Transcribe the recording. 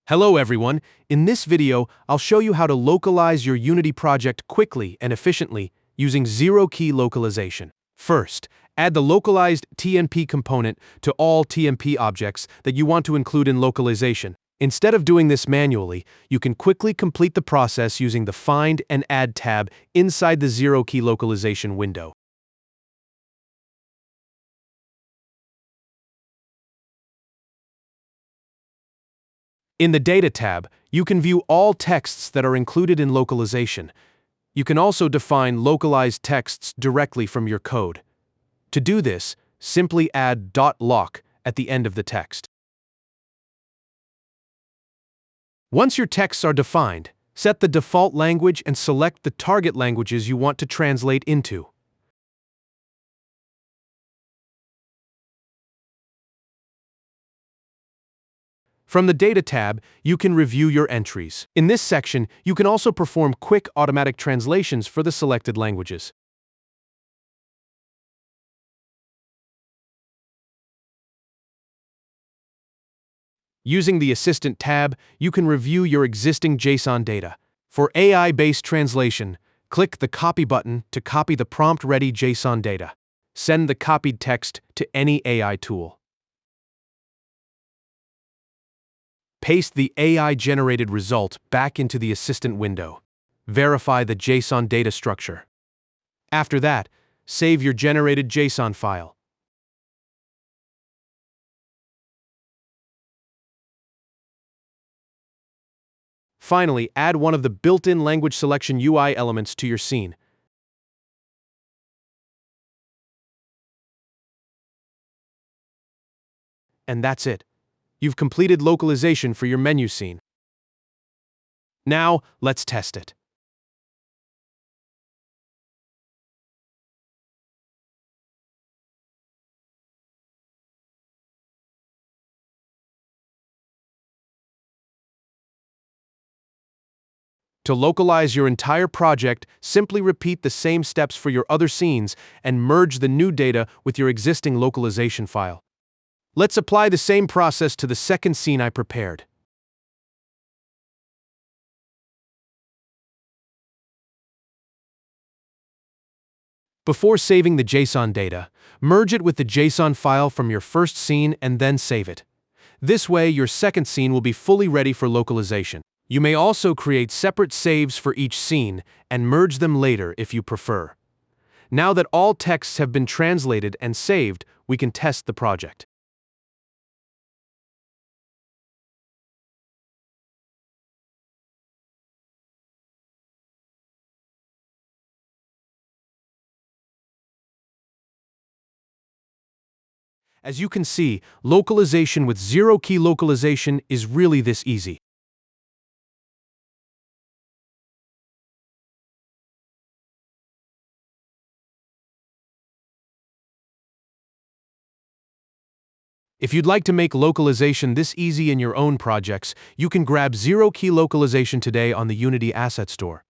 Hello everyone, in this video I'll show you how to localize your Unity project quickly and efficiently using ZeroKey Localization. First, add the Localized TMP component to all TMP objects that you want to include in localization. Instead of doing this manually, you can quickly complete the process using the Find and Add tab inside the ZeroKey Localization window. In the Data tab, you can view all texts that are included in localization. You can also define localized texts directly from your code. To do this, simply add .loc at the end of the text. Once your texts are defined, set the default language and select the target languages you want to translate into. From the Data tab, you can review your entries. In this section, you can also perform quick automatic translations for the selected languages. Using the Assistant tab, you can review your existing JSON data. For AI-based translation, click the Copy button to copy the prompt-ready JSON data. Send the copied text to any AI tool. Paste the AI-generated result back into the Assistant window. Verify the JSON data structure. After that, save your generated JSON file. Finally, add one of the built-in language selection UI elements to your scene. And that's it. You've completed localization for your menu scene. Now, let's test it. To localize your entire project, simply repeat the same steps for your other scenes and merge the new data with your existing localization file. Let's apply the same process to the second scene I prepared. Before saving the JSON data, merge it with the JSON file from your first scene and then save it. This way, your second scene will be fully ready for localization. You may also create separate saves for each scene and merge them later if you prefer. Now that all texts have been translated and saved, we can test the project. As you can see, localization with ZeroKey Localization is really this easy. If you'd like to make localization this easy in your own projects, you can grab ZeroKey Localization today on the Unity Asset Store.